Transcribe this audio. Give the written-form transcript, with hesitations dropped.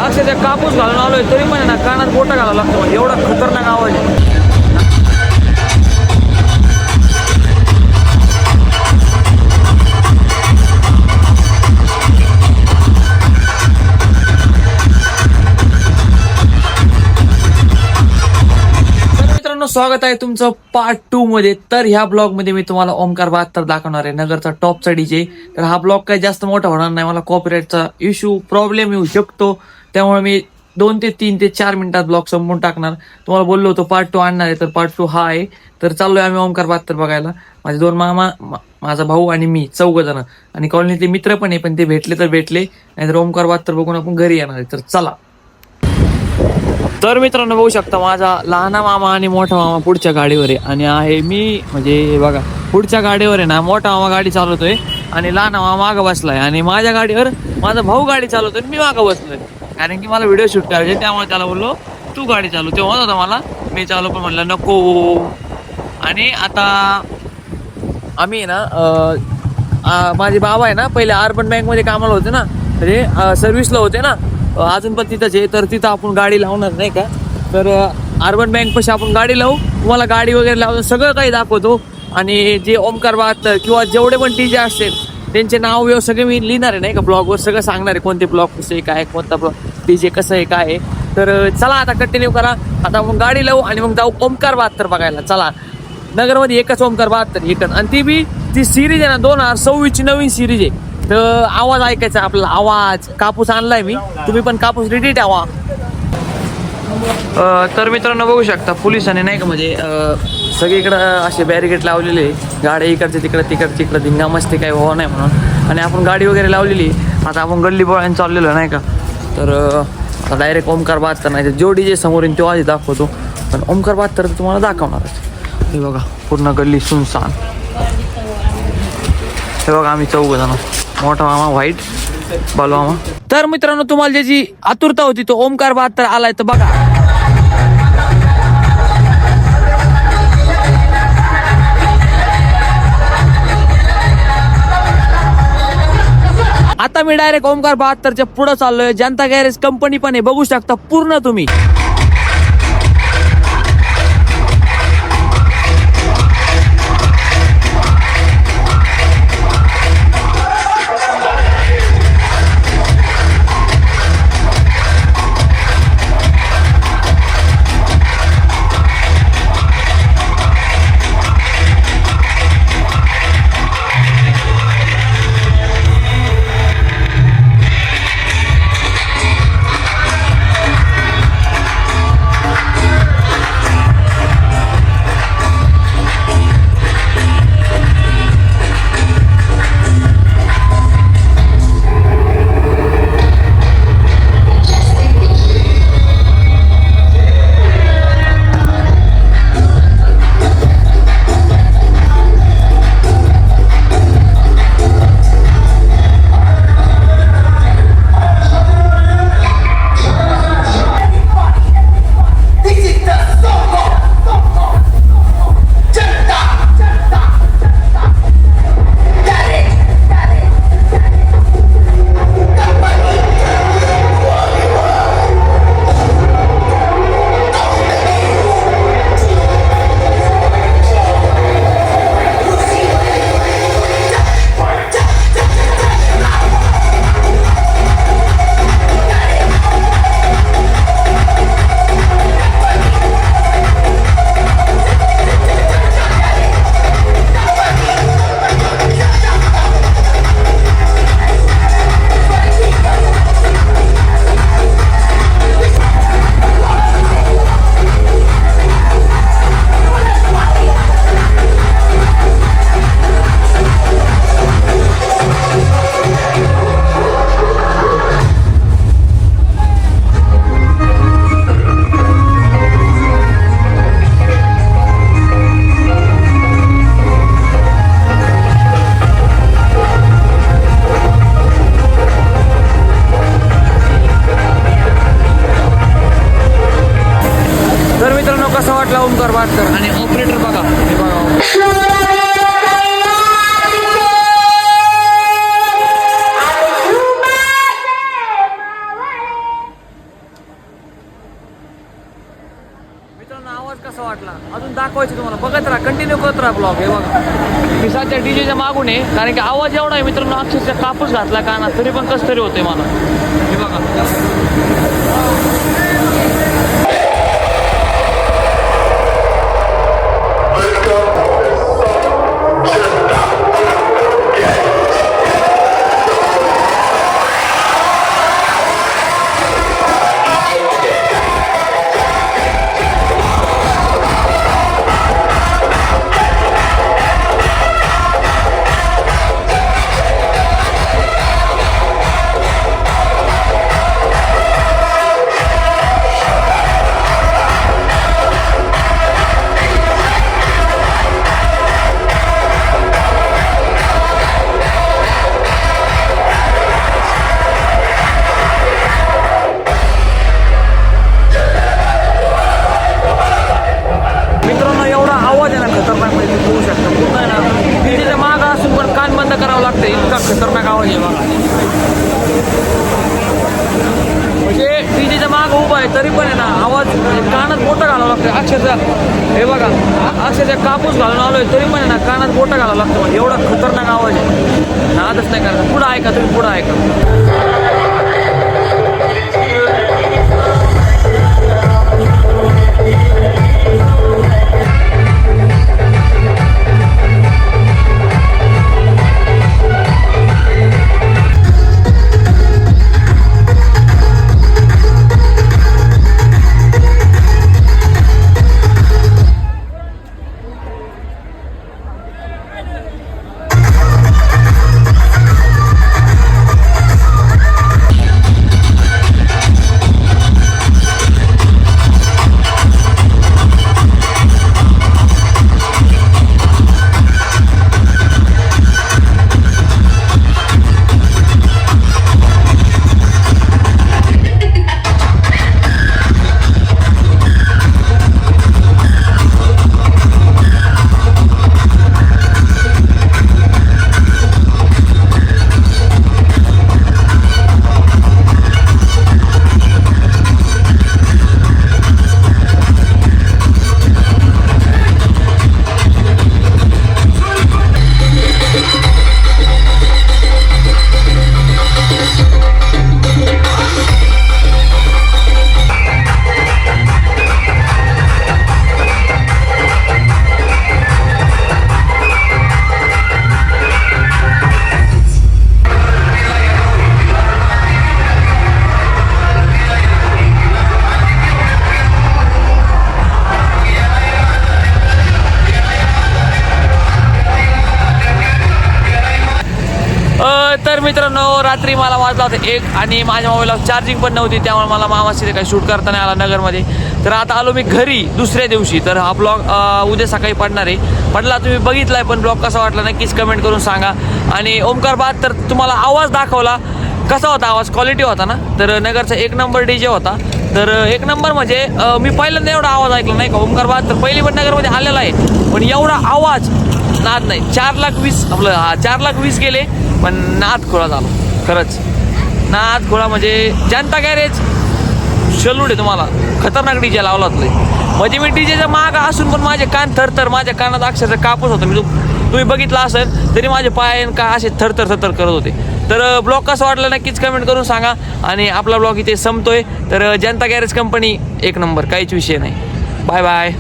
अक्षरशः कापूस घालून आलोय तरी पण आहे ना कानात बोटा घालावं लागतं म्हणजे एवढा खतरनाक आवाज आहे. स्वागत आहे तुमचं पार्ट 2 मध्ये. तर ह्या ब्लॉग मध्ये मी तुम्हाला ओमकार 72 दाखवणार आहे, नगरचा टॉपचा डीजे. तर हा ब्लॉग काही जास्त मोठा होणार नाही, मला कॉपीराईटचा इश्यू प्रॉब्लेम येऊ शकतो, त्यामुळे मी 2 ते 3 ते 4 मिनिटात ब्लॉग संपवून टाकणार. तुम्हाला बोललो होतो पार्ट 2 आणणार आहे, तर पार्ट 2 हा आहे. तर चाललोय आम्ही ओमकार 72 बघायला. माझे 2 मामा, माझा भाऊ आणि मी 4 जण, आणि कॉलनीतले मित्र पण आहे, पण ते भेटले तर भेटले, नाहीतर ओमकार 72 बघून आपण घरी येणार आहे. तर चला. तर मित्रांनो बघू शकता, माझा लहाना मामा आणि मोठा मामा पुढच्या गाडीवर आहे, आणि आहे मी, म्हणजे बघा पुढच्या गाडीवर आहे ना मोठा मामा गाडी चालवतोय आणि लहाना मामा मागं बसलाय, आणि माझ्या गाडीवर माझा भाऊ गाडी चालवतोय मी मागं बसलोय, कारण की मला व्हिडिओ शूट करायचे. त्यामुळे त्याला बोललो तू गाडी चालू. ते म्हणत होता मला, मी चालू, पण म्हणलं नको. आणि आता आम्ही ना माझे बाबा आहे ना पहिले अर्बन बँकमध्ये कामाला होते ना, म्हणजे सर्व्हिसला होते ना, अजून पण तिथंच आहे. तर तिथं आपण गाडी लावणार नाही का, तर अर्बन बँक पाशी आपण गाडी लावू, तुम्हाला गाडी वगैरे लावून सगळं काही दाखवतो. आणि जे ओमकार 72 किंवा जेवढे पण डीजे असतील त्यांचे नाव व्यव सगळे मी लिहिणार आहे नाही का, ब्लॉगवर सगळं सांगणार आहे, कोणते ब्लॉग कसे काय, कोणता डीजे कसं आहे काय आहे. तर चला आता कंटिन्यू करा. आता आपण गाडी लावू आणि मग जाऊ ओमकार 72 बघायला. चला. नगरमध्ये एकच ओमकार 72 एकच, आणि ती सिरीज आहे ना 2026 नवीन सिरीज आहे. तर आवाज ऐकायचा आपला, आवाज. कापूस आणलाय मी, तुम्ही पण कापूस रेडी ठेवा. तर मित्रांनो बघू शकता, पोलिसांनी नाही का म्हणजे सगळीकडं असे बॅरिकेड लावलेले, गाड्या इकडचे तिकडे धिंगा मस्ती काही व्हावं नाही म्हणून. आणि आपण गाडी वगैरे लावलेली. आता आपण गल्ली बोळाने चाललेलो नाही का, तर आता डायरेक्ट ओमकार 72 नाही, जो डीजे समोर येईल तो आधी दाखवतो, पण ओमकार 72 तुम्हाला दाखवणारच. हे बघा पूर्ण गल्ली सुनसान. हे बघा आम्ही 4 जण, मोठा मामा व्हाईट, बालू मामा. तर मित्रांनो तुम्हाला ज्याची आतुरता होती तो ओमकार 72 आलाय, तर बघा. आता मी डायरेक्ट ओमकार 72च्या पुढे चाललोय. जनता गॅरेज कंपनी पण आहे, बघू शकता पूर्ण तुम्ही. आवाज कसा वाटला अजून दाखवायचं तुम्हाला, बघत राहा, कंटिन्यू करत राहा ब्लॉग. हे बघा मी सध्या डीजेच्या मागून आहे, कारण की आवाज एवढा आहे मित्रांनो, अक्षरशः कापूस घातला कानात तरी पण कसं तरी होतंय मला. हे बघा खतरनाक आवाज आहे बघा. म्हणजे डीजेच्या मागं उभा आहे तरी पण आहे ना आवाज कानात बोटं घालावं लागतं अक्षरशः. हे बघा अक्षरशः कापूस घालून आलोय तरी पण आहे ना कानात बोटं घालावं लागतं. म्हणजे एवढा खतरनाक आवाज आहे, नादच नाही करायचा. पुढं ऐका तुम्ही, पुढं ऐका. तर मित्रांनो रात्री मला वाजला होता 1 आणि माझ्या मोबाईलला चार्जिंग पण नव्हती, त्यामुळे मला मामाशी काही शूट करता नाही आला नगरमध्ये. तर आता आलो मी घरी दुसऱ्या दिवशी. तर हा ब्लॉग उद्या सकाळी पडणार आहे. पडला तुम्ही बघितलाय, पण ब्लॉग कसा वाटला नक्कीच कमेंट करून सांगा. आणि ओमकार बाद तर तुम्हाला आवाज दाखवला, कसा होता आवाज, क्वालिटी होता ना. तर नगरचा 1 नंबर डीजे होता. तर 1 नंबर म्हणजे मी पहिल्यांदा एवढा आवाज ऐकला नाही का. ओमकार बाद तर पहिली पण नगरमध्ये आलेला आहे, पण एवढा आवाज नाद नाही. 4,20,000 आपलं 4,20,000 गेले, पण नाद खोळा झाला खरंच. नाद खोळा म्हणजे जनता गॅरेज शलूड आहे तुम्हाला, खतरनाक डीजे लावला होता. म्हणजे मी डीजेच्या मागं असून पण माझे कान थरथर, माझ्या कानात अक्षरशः कापूस होतं. मी तुम्ही बघितलं असेल तरी माझे पाय का असे थरथर थरथर करत होते. तर ब्लॉग कसं वाटलं नक्कीच कमेंट करून सांगा. आणि आपला ब्लॉग इथे संपतोय. तर जनता गॅरेज कंपनी 1 नंबर, काहीच विषय नाही. Bye bye.